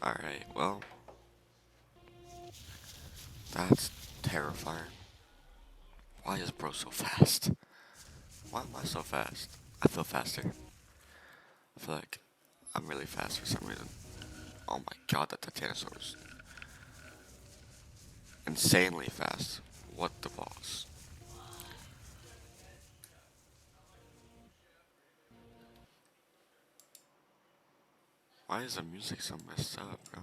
Alright, well, that's terrifying. Why is bro so fast? Why am I so fast? I feel faster. I feel like I'm really fast for some reason. Oh my god, that Titanosaur is insanely fast. What the balls? Why is the music so messed up, bro?